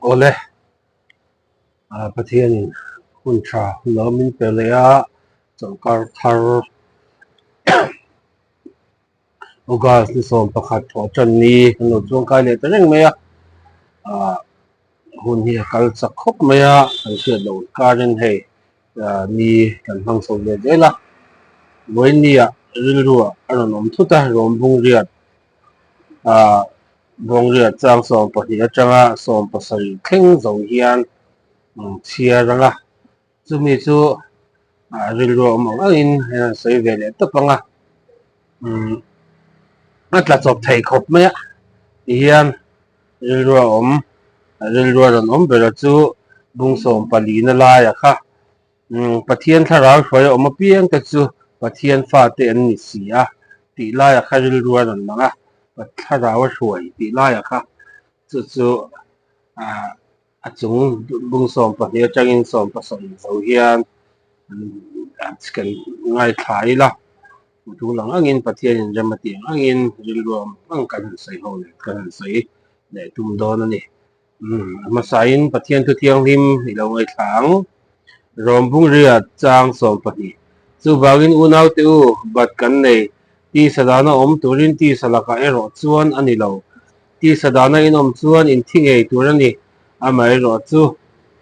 ole pathian hun tha lomin pelea changkar thar ugas ni som pakhat tho chan ni no chung kai le tareng meya hun hi kal chak khop meya an se lo karin he ni kan hang so le dela boinia rilruwa aron om thuta rom bung riat bung riat chang som pahia changa som pasari thing zo hian chia ranga chumi chu rilruwa om in sei vele tapanga atla chop thei khop meya hian rilruwa om rilruwa ron om bera chu bung som pali na la ya kha pathian tharau hroya om piang ka chu pathian fa te an ni sia ti la ya kha rilruwa ron manga tharau hruai ti la ya kha chu a chung bung som pahnia changin som pasai zo hian kan ngai thlai la tu lang angin pathian in ramati angin rilruwa ang kan sei ho le kan sei le tum don ani masain pathian tu thiang lim ilo ngai thlang rombung ria chang som pahi chu bangin unau te u bat kan nei ti sadana om turin ti salaka ero chuan ani lo ti sadana in om chuan in thingei turani amai ro chu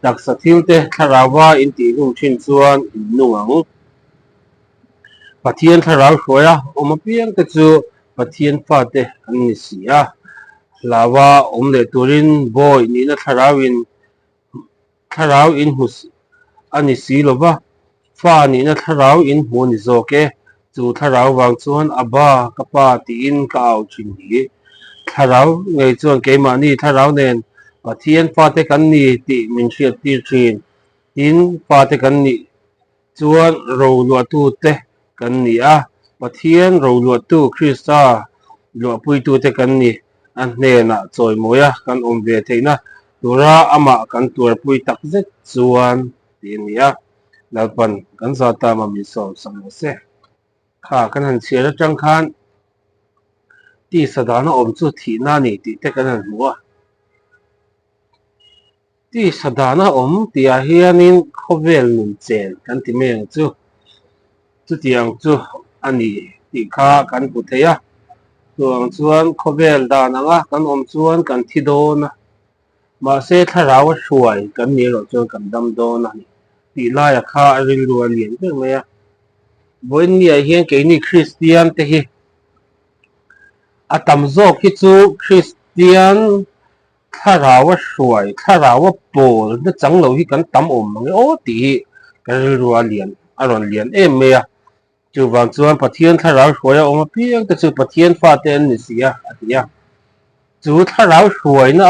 tak sathil te tharawa in ti lung thin chuan in nungang pathian tharau hroya om piang te chu pathian fa te an ni sia lawa om le turin boy ni na tharau in hus ani si lova fa ni na tharau in hu ni zoke chu tharau wang chuan aba kapa ti in ka au thin hi tharau ngei chuan keima ni tharau nen pathian fa te kan ni ti min hriat tir thin tin fa te kan ni chuan ro lua tu te kan ni a pathian ro lua tu krista lua pui tu te kan ni an hne na choi moya kan om ve theina tura ama kan tur pui tak zet chuan ti ni a lalpan kan zata ma mi som sam se kha kan han chia ra tang khan ti sadana om chu thi na ni ti te kan han mua ti sadana om ti a hianin khovel nun chen kan ti meng chu tiang chu ani ti kha kan pu theya chuang chuan khovel dan anga kan om chuan kan thi dona ma se tharau hruai kan ni ro chuan kan dam dona ni ti la ya kha ril ruwa lian te meya boin ni a hian ke ni christian te hi atam zok hi chu christian tharau hruai tharau pol na changlo hi kan tam om mangi o ti kan ril ruwa lian aron lian em meya chu wang chuan pathian tharau hruai om piang te chu pathian fa te an ni sia atia chu tharau hruai na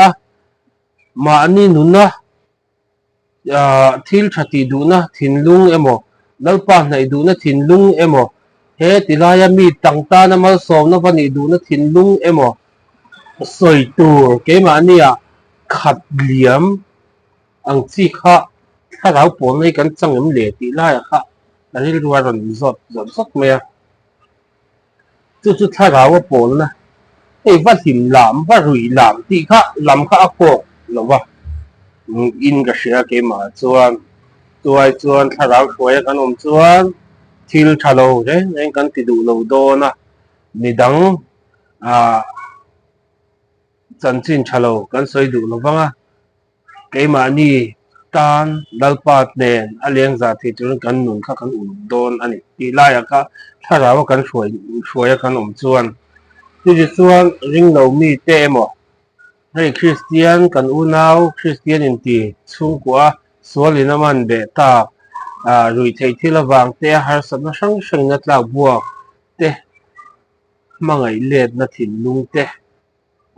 ma ani nuna thil thati du na thinlung emo lalpa hnai du na thinlung emo he tilaya mi tangta na mal som na pani du na thinlung emo soi tur ke ma nia khat liam ang chi kha tharau pol nei kan changem le tilaya kha ril ruwa ron zot me chu tharau pol na ei va him lam va rui lam ti kha lam kha ko lowa in ka shia ke ma chuan tharau hruai kan om chuan thil thalo re nen kan ti du lo do na midang chanchin thalo kan soi du lo wanga keima ni tan dalpat nen aleng za thi tur kan nun kha kan un don ani ti la ya ka tharau kan hruai kan om chuan ti chuan ring lo mi te emo hei christian kan unau christian in ti chungkua sualina man be ta rui thei thila wang te har sana sang na tla buak te mangai let na thin lung te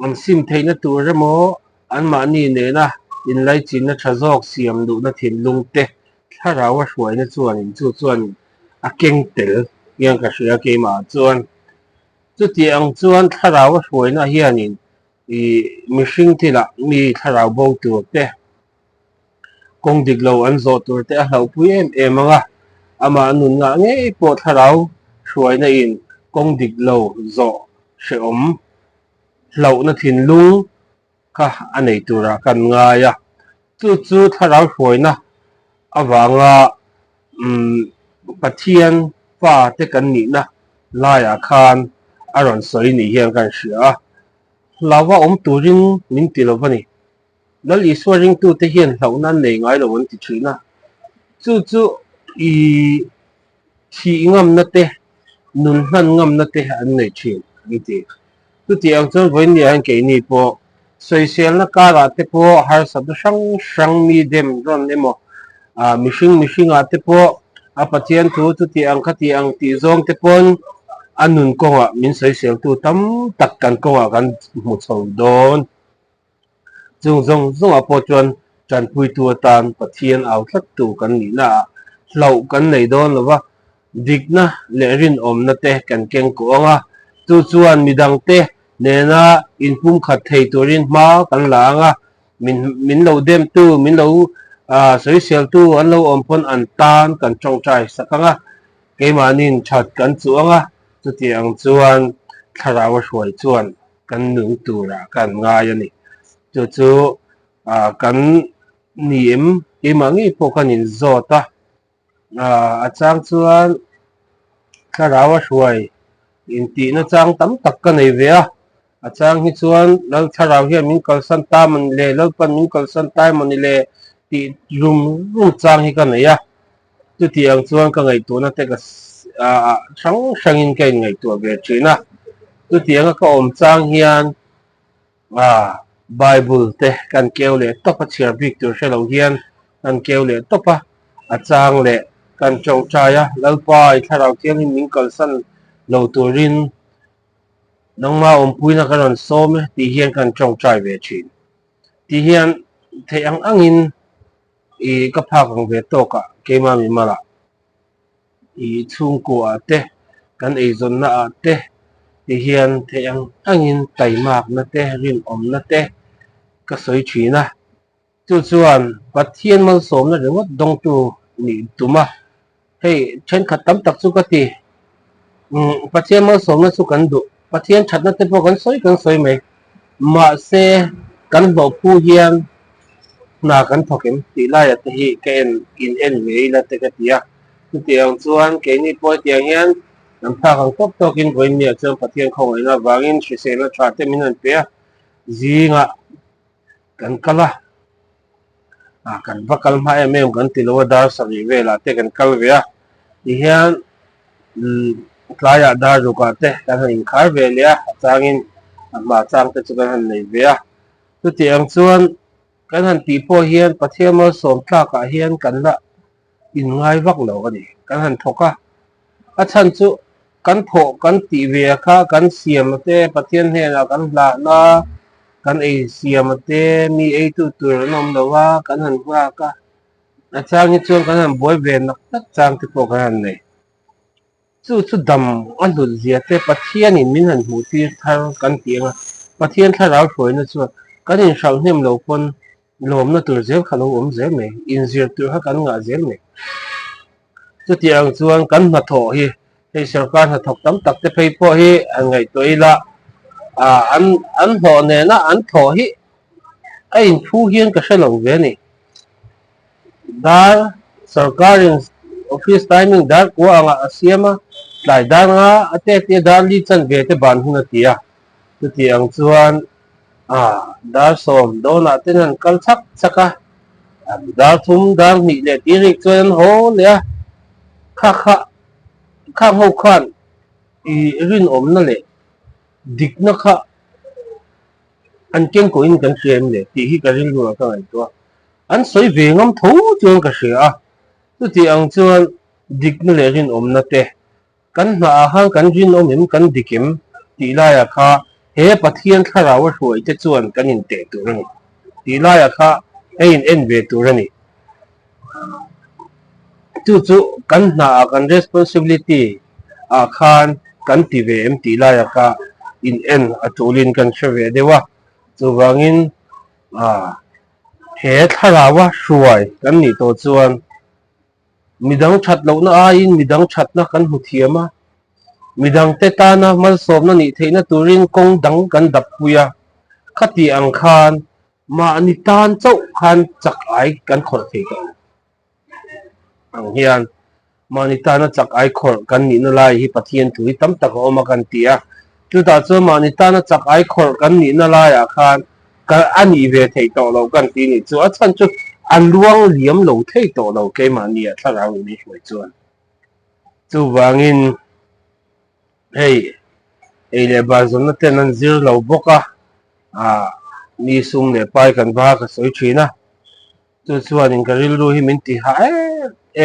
an sim thei na tur remo an ma ni ne na in lai chin na thazok siam du na thin lung te tharau a hruai na chuan a keng tel yang ka hria ke ma chuan chu tiang chuan tharau a hruai na hianin mihring thila mi tharau bo tur te kong dik lo an zo tur te a hlau pui em anga ama nun nga nge po tharau hruai na in kong dik lo zo she om hlau na thin lung kha anei tura kan ngaya chu tharau hruaina awanga pathian pa te kan ni na laya khan aron soi ni hian kan hria lawa turin min tilovani lal iswaring tu te hian hlonan nei ngai lo an ti thina chu i thi ngam na te nun hman ngam na te an nei thin ni ti tu ti ang chon voin ni an ke ni po social na kara te po har sab sang mi dem ron emo mishing a te po a pathian tu ti ang khati ang ti zong te pon anun ko wa min social tu tam tak kan ko wa kan mu chho don zong a po chuan chan pui tu tan pathian au thlat tu kan ni na hlau kan nei don lova dikna le rin om na te kan keng ko anga chuan midang te nena inpum khat thei turin ma kan la anga min lo dem tu min lo social tu an lo om pon an tan kan chong chai sakanga keimanin chat kan chu anga chuti ang chuan tharawa hruai chuan kan nung tura kan ngai ani chu kan nim kemangi pokanin zota achang chuan tharawa hruai in ti na chang tam tak ka nei ve a achang hi chuan lal tharau hian min kalsan ta man le lal pan min kalsan tai man le ti rum chang hi ka nei a chu ti ang chuan ka ngai tu na te ka sangin kai ngai tu ve thina chu ti ang ka om chang hian Bible te kan keu le topa chhia Victor shelo hian kan keu le topa achang le kan chong chaya lalpa I tharau tiang in min kalsan lo turin nangma puina karon some ti hian kan chong chai ve thin ti hian the angin I ka phak ang ve to ka keima mi mala I chung ko ate kan ei zon na ate ti hian the angin taimak na te rin om na te ka soi thina chuan pathian mal som na rewat dong tu ni tuma hei chen khatam tak chu ka ti pathian mal som na chu kan du pathian that na te po kan soi mai ma se kan bo pu hian na kan thokem ti la ya te hi ken in en ve la te ka tia ti ang chuan ke ni po tiang hian nam pha kang top tokin voin ni chuan pathian khong ina wangin shi se la tha te min an pe zinga kan kala kan vakal mai em kan tilowa dar sari vela te kan kal ve a ti hian klaya dar ru ka te kan in khar ve lia changin ma chang te chu kan nei ve a tu ti ang chuan kan han ti po hian pathian mo som tla ka hian kan la in ngai vak lo ani kan han thoka a chan chu kan pho kan ti ve kha kan siam te pathian he na kan la na kan ei siam te mi ei tu tur nom lo wa kan han wa ka a chang ni chuan kan han boi ve nak tak chang te po kan nei chu dam an dul zia te pathian in min han hu ti thar kan tianga pathian tharau hroi na chu kan in hrau hnem lo pon lom na tur zel khalo om zel me in zir tur ha kan nga zel me chu ti ang chuan kan ma tho hi hei sarkar ha thok tam tak te phei po hi an ngai toila an ho ne na an tho hi ai in thu hian ka shalo ve ni dar sarkarin office timing dar ko anga asiama lai dar nga ate te dar li chan ve te ban huna tia tu ti ang chuan dar som do na ten an kal chak chaka dar thum dar ni le ti rik chuan ho le kha ho khan I rin om na le dik na kha an keng ko in kan hrem le ti hi ka rin lu ka ai to an soi ve ngam tho chuan ka hria tu ti ang chuan dik na le rin om na te kan na ha kan rin om em kan dikem ti la ya kha he pathian tharawa hruai te chuan kan in te tur ani ti la ya kha ein en ve tur ani chu kan na kan responsibility khan kan ti ve em ti la ya kha in en atulin kan shave dewa chu wangin he tharawa hruai kan ni to chuan midang that lo na in midang that na kan hu thiama midang te ta na mal som na ni theina turin kong dang kan dap puya khát ti ang khan mà ni tan châu khan chak ai kan khol thei ka ang hian mà ni tan chak ai khol kan ni na lai hi pathian thui tam tak oma kan tia chu ta chu mà ni tan chak ai khol kan ni na lai a khan ka ani ve thei to lo kan ti ni chu a chan chu an luang liam lo thei to lo ke ma ni a thlarau ni hoi chuan chu wangin hei ei le ba zon na ten an zir lo boka a ni sung le pai kan ba ka soi thina chu chuan in karil ru hi min ti ha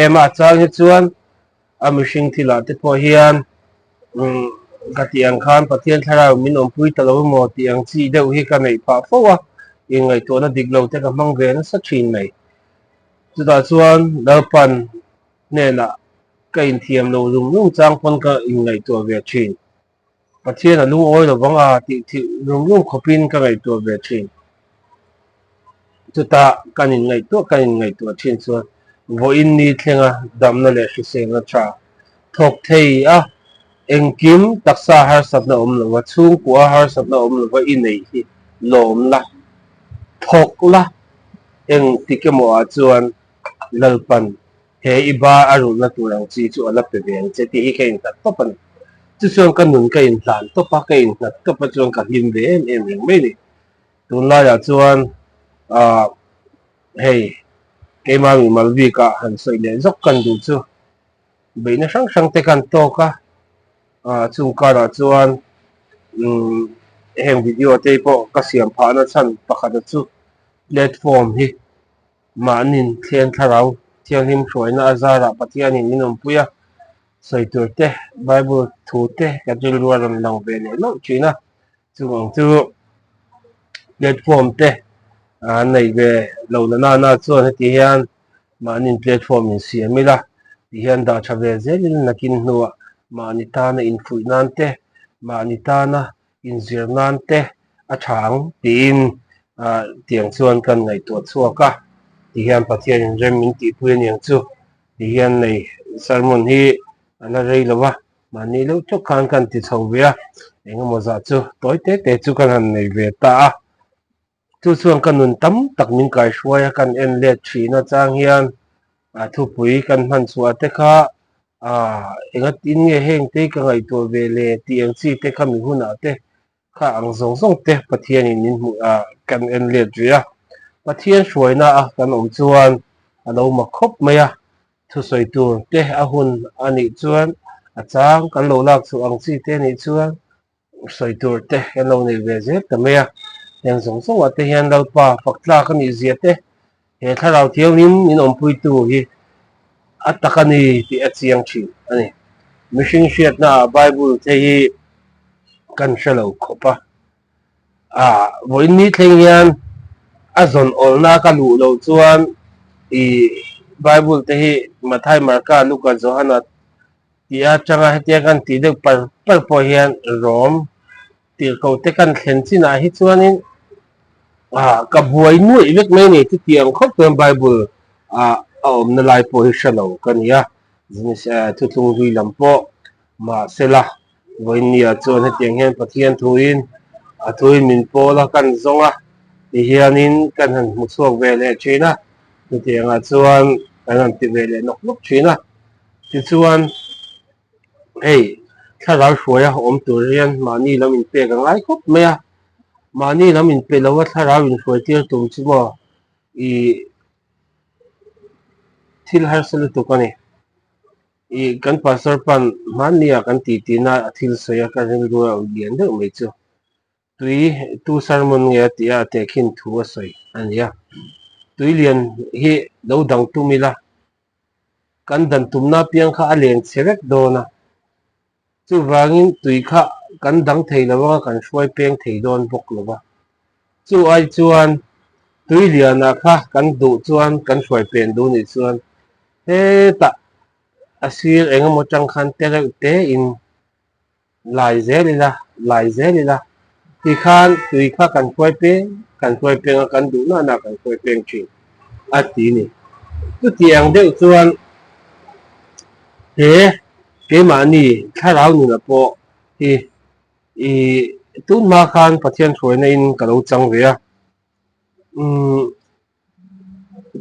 ema chang hi chuan a mihring thila te pawh hian ka tiang khan pathian thlarau min om pui talo mo tiang chi deuh hi ka nei pha fowa in ngai to na dik lo te ka mang ve na sa thin nei chu ta chuan dalpan ne na ka in thiam lo lung chang pon ka in ngai to ve thin pathian a lu oi lo wanga ti lung khopin ka ngai to ve thin chu ta kan in ngai to thin chuan vo in ni thlenga dam na le hri se na tha thok thei a engkim taksa har sapna om lo wa chung kwa har sapna om lo wa in nei hi lom la thok la eng tikemo a chuan lalpan he iba aru na turang chi chu ala pe veng che ti hi kein ta topan chu chuan kan nun ka in tlan to pa kein na to pa chuan ka him ve em mai ni tun la ya chuan a hei keima mi malvi ka han soi le zok kan du chu beina sang sang te kan to ka chung kara chuan hem video te pawh ka siam phana chan pakhat chu platform hi manin thlen tharau thiang him hruaina azara pathianin minom puya soitur te bible thu te ka dil ruaram lang ve le lo china chung chu platform te nei ve lo na chuan heti hian manin platform in siamila ti hian da thave zelin nakin hnuah mani tana in fuinan te mani tana in zirnan te a thang tin tiang chuan kan ngai to chuaka ti hian pathian in rem min ti puan yang chu ti hian nei sermon hi ana rei lowa mani lo chok khan kan ti chho bia engemaw za chu toy te chu kan han nei ve ta a chu chuan kan nun tam tak min kai hruaya kan en le thina chang hian thu pui kan man chua te kha enga tin nge heng te ka ngai to ve le tiang chi te kha mi huna te kha ang zong te pathian in mu kan en le tria pathian hruaina a kan om chuan alo ma khop maya thu soi tur te a hun ani chuan a chang kan lo lak chu ang chi te ni chuan soi tur te kan lo nei ve je ta maya yang zong wa te hian lo pa fakla kan i zia te he tharau thiau nim in om pui tu hi atakani ti achiang thi ani mihring hriat na bible te hi kan hrelo khopa voin ni thleng hian azon olna ka lu lo chuan i bible te hi mathai marka luka johana ti a changa hetia kan ti de par po hian rom tir ko te kan thlen china hi chuanin ka buai nuai vek mai ni ti tiang khop tem bible om na lai po hi shalo kan ya jinis thu tlung hui lampo ma sela voin ni a chuan hetiang hian pathian thuin a thuin min pola kan zonga ti hianin kan han musuak ve le thina ti tiang a chuan kan han ti ve le nok thina ti chuan hei tharau hruaya om tur hian mani lamin pe ka ngai khop maya mani lamin pe lawa tharau in hruai tir tum chumo i thil har selu tu kani i kan pastor pan mania kan ti na thil soya ka ring ru au lian de mai chu tui tu sermon nge ti a te khin thu a soi ania tui lian hi lo dang tu mila kan dan tumna piang kha alen cherek dona chu wangin tui kha kan dang thei lawa kan hruai peng thei don bok lawa chu ai chuan tui liana kha kan du chuan kan hruai pen du ni chuan he ta asir engemaw tang khan te in lai zelila ti khan tui kha kan hruai pe kan du na kan hruai peng thin a ti ni tu tiang deuh chuan he ke mani tharau ni na po hi tu ma khan pathian thoi na in kalo chang ve a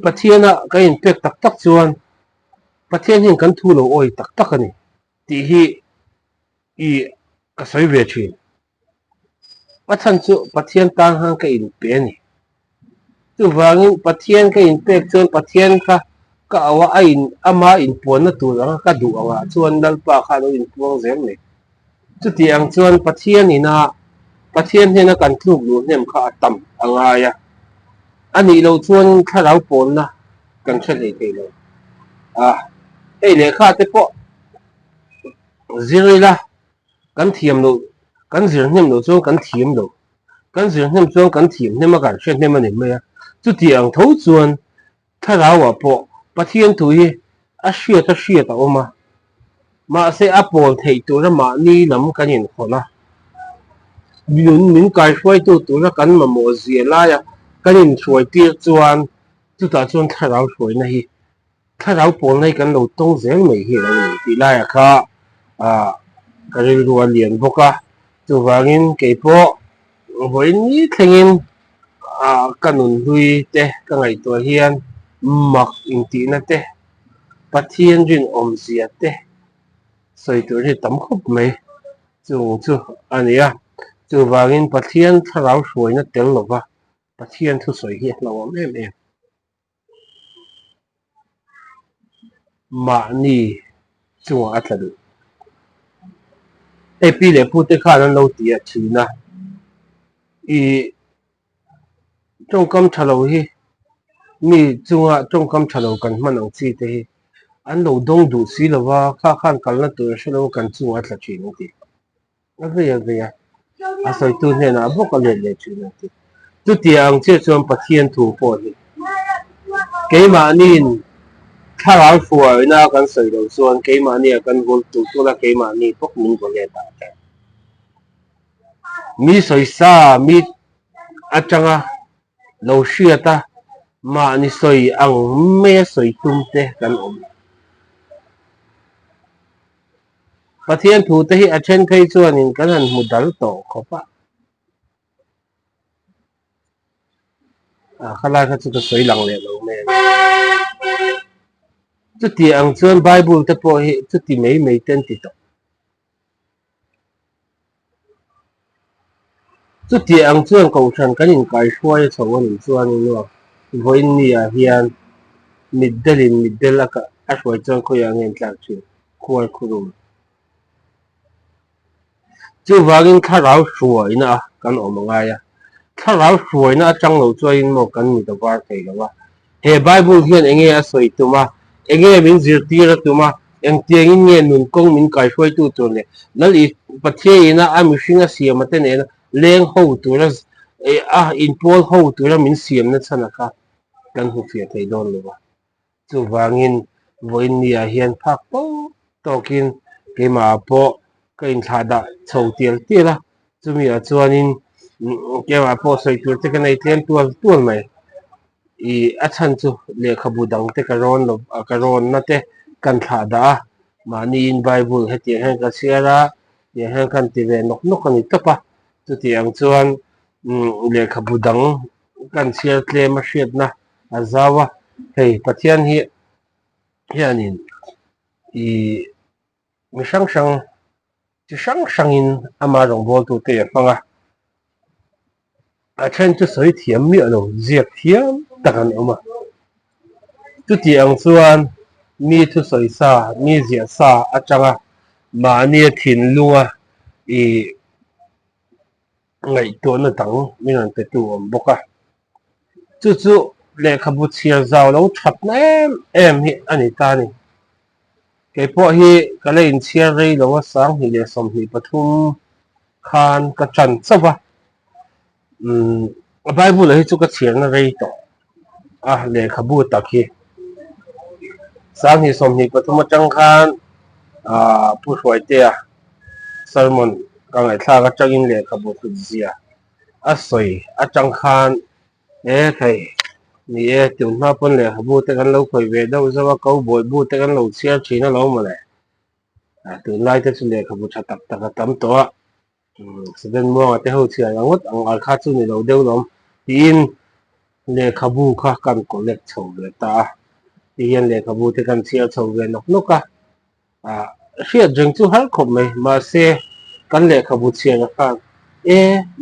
pathiana ka impact tak tak chuan pathian hin kan thu lo oi tak tak ani ti hi i ka soi ve thin pathan chu pathian tang hang ka in pe ni chu wangin pathian ka impact chuan pathian kha ka awa a in ama in pon na tu anga ka du anga chuan dal pa kha lo in puang zel ni chu ti ang chuan pathian ina pathian hena kan thluk lu hnem kha atam anga ya ani lo chuan tharau pon na kan thla nei thei lo ei le kha te po zirila kan thiam lo kan zir hnem lo chuan kan thiam lo kan zir hnem chuan kan thiam hnem a kan hret hnem ani mai a chu ti ang tho chuan tharau a po pathian thu hi a hriat a oma ma se a pol thei tur ma ni lam kan in khona min kai hruai tu tur kan ma mo zia la ya kan in hruai tir chuan chu ta chuan tharau hruai na hi tharau pol nei kan lo tong zel mai hi lo ni ti la ya kha karil ruan lian boka chu wangin ke po voi ni thlengin kanun hui te ka ngai to hian mak in ti na te pathian rin om zia te soi tur hi tam khop mai chu ania chu wangin pathian tharau hruai na tel lova pathian thu soi hi lo am em ma ni chunga a thadu epi le pu te kha nan lo ti a thina i trong kam thalo hi mi chunga trong kam thalo kan man ang chi te hi an lo dong du si lova kha khan kal na tur shlo kan chunga thla thin ti a ve a soi tu ne na bo ka le thin ti tu ti ang che chuan pathian thu po hi ke ma nin tharau hruai na kan soi lo chuan ke ma ni kan gol tu la ke ma ni pok min ko le ta mi soi sa mi atanga lo hriata ma ni soi ang me soi tum te kan om pathian thu te hi a then thei chuan in kan han mu dal to khopa khala kha chu soi lang le lo me chu ti ang chuan bible te po hi chu ti mei ten ti to chu ti ang chuan ko than kan in kai hruai chho ani chuan in lo voin ni a hian middel aka a hruai chuan ko yang en tlak thin khuai khurum chu wangin tharau hruai na kan om anga ya tharau hruai na atang lo chuan mo kan mi to war thei lo he bible hian enge a soi tuma enge min zir tira tuma eng tiang in nge nun kong min kai hruai tu tur le lal i pathe ina a mi hringa siam ate ne leng ho tura in pol ho tura min siam na chana ka kan hu fia thei don lo chu wangin voin ni a hian phak po tokin ke ma po ka in thada chho tial tila chumi a chuanin ke ma po soi tur te kan ei tlen tual mai i a chan chu le khabu dang te ka ron na te kan thada ma ni in bible heti hen ka siara ye hen kan ti ve nok ani topa chu ti ang chuan le khabu dang kan siar tle ma hriat na azawa hei pathian hi hianin i mi sang in ama rong bol tu te panga a then chu soi thiam mi alo ziak thiam takan oma chu ti ang chuan mi thu soi sa mi zia sa atanga ma ni thin lunga i ngai to na tang min an te tu om boka chu le khabu chiar zaw lo that na em hi ani ta ni ke po hi kale in chiar rei lo sang hi le som hi pathum khan ka chan chawa bible hi chu ka chiar na rei to le khabu takhi sang hi som hi pathum atang khan pu hruai te sermon ka ngai thla ka changin le khabu thu zia asoi atang khan thei ni tu na pon le bu te kan lo khoi ve do zawa ko boy bu te kan lo chiar thina lo ma le tu lai te chu le khabu tha tak tam to Siden mo ate ho chia yangot ang arkha chu ni lo deuh lom tin lekhabu kha kan collect chho ve ta tiyan lekhabu te kan chia chho ve nok noka a hriat reng chu har khop mai ma se kan lekhabu chia na khan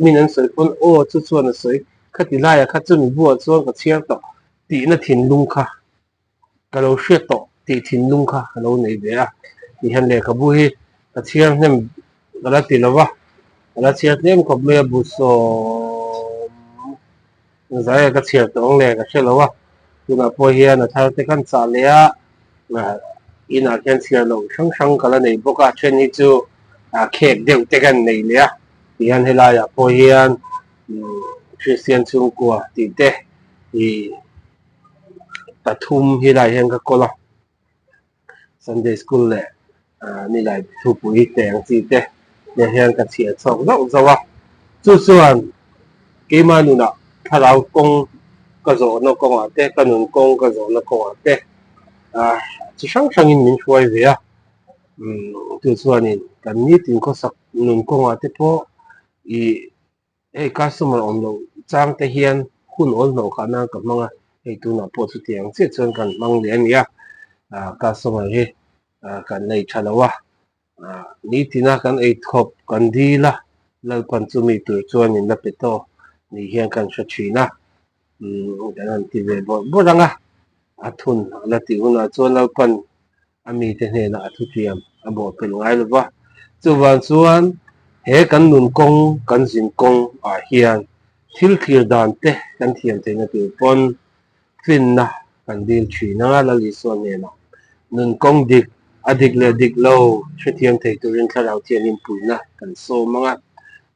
minan soi pon o chu chuan a soi khati lai a kha chu ni buat chuan ka chiar to ti na thin lung kha ka lo hriat to ti thin lung kha ka lo nei ve a ti han lekhabu hi ka chiar hnem kala ti lawa kala chiar hnem khop mai a bu so zai ka chiar to ong le ka hrelowa tuna po hian a thar te kan cha le a in a khian chiar lo hrang hrang kala nei boka then hi chu khek deuh te kan nei le a ti han helai a po hian Christian chung kwa ti te i pathum hi lai hian ka kola Sunday school le ni lai thu pui te ang chi te le hian ka chia chok lo zawa chu chuan ke manu na tharau kong ka zo no kong a te kanun kong ka zo na kong a te chi hrang hrang in min hruai ve a tu chuan in kan ni tin ko sak nun kong a te po i customer on lo chang te hian hun ol no kha na ka manga tu na po chu tiang che chuan kan mang le ania customer hi kan nei thalawa ni tina kan thop kan dila lalpan chu mi tur chuan in la peto ni hian kan hra thina dan ti ve bo ranga athun la ti una chuan lalpan ami te hne na athu tiam abo pel ngai lova chuwan chuan he kan nun kong kan zin kong a hian thil khir dan te kan thiam te na tur pon fin na kan dil thina la li so ne na nun kong dik adik le dik lo thriam thei turin tharau thian in puina kan so manga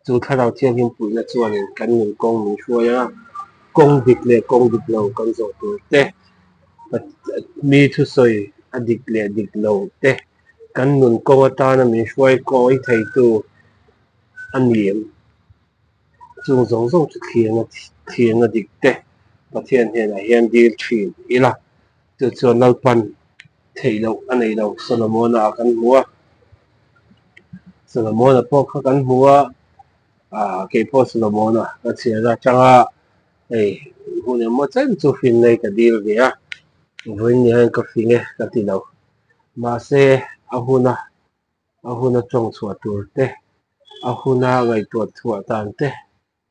chu tharau thian in puina chuan in kan nun kong min hruaya kong dik le kong dik lo kan zo tur te mi thu soi adik le dik lo te kan nun kong atana min hruai koi thei tu aniam chung zong zong chu thianga dik te pathian hian a hian dil thin ila chu chuan lalpan thei lo anei lo Solomon a kan hua Solomon a po kha kan hua ke po Solomon a ka chia ra changa hune mo chen chu fin nei ka dil ve a voin ni han ka finge ka ti lo ma se ahuna chong chua tur te ahuna ngai tu chua tan te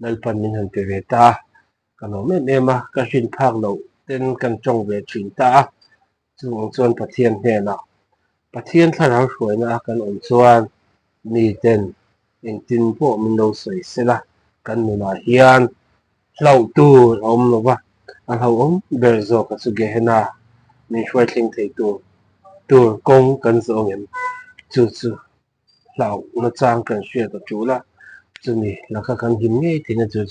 lalpan min han pe ve ta kano me me ma ka rin phak lo ten kan chong ve thin ta chung chuan pathian hne na pathian tharau hruai na kan on chuan ni ten in tin po min lo soi sela kan nuna hian hlau tur om lova a hlau om ber zo ka chu ge hena min hruai thling thei tur kong kan zo ngem chu hlau na chang kan hria ka chu la chumi laka kan him nge tina chu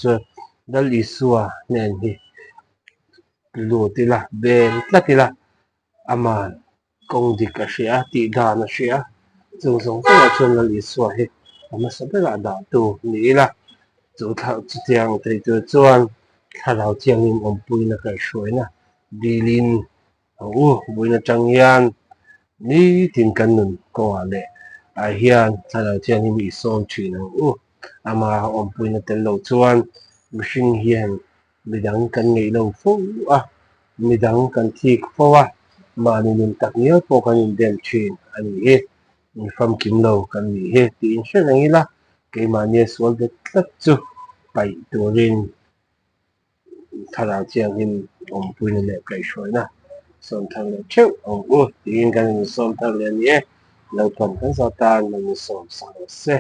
dal isua nen hi lu tila ben tlatila aman kong dik a hria ti dan a hria chung zong zong chuan dal isua hi ama sabela da tu ni la chu tiang thei tu chuan tharau chiang in om puina kai hruaina dilin buina tangyan ni tin kan nun ko ale a hian tharau chiang in mi som thin ama om puina tel lo chuan mihring hian midang kan ngei lo fo midang kan thik fowa mani nin tak nia po kan in del thin ani hi ni fam kim lo kan ni hi ti in hre angila ke mani sual de tlat chu pai turin tharau chiang in om puina le kai hruaina som thang le cheu ti in kan in som thang le ni lo pam kan sa tan man som sang se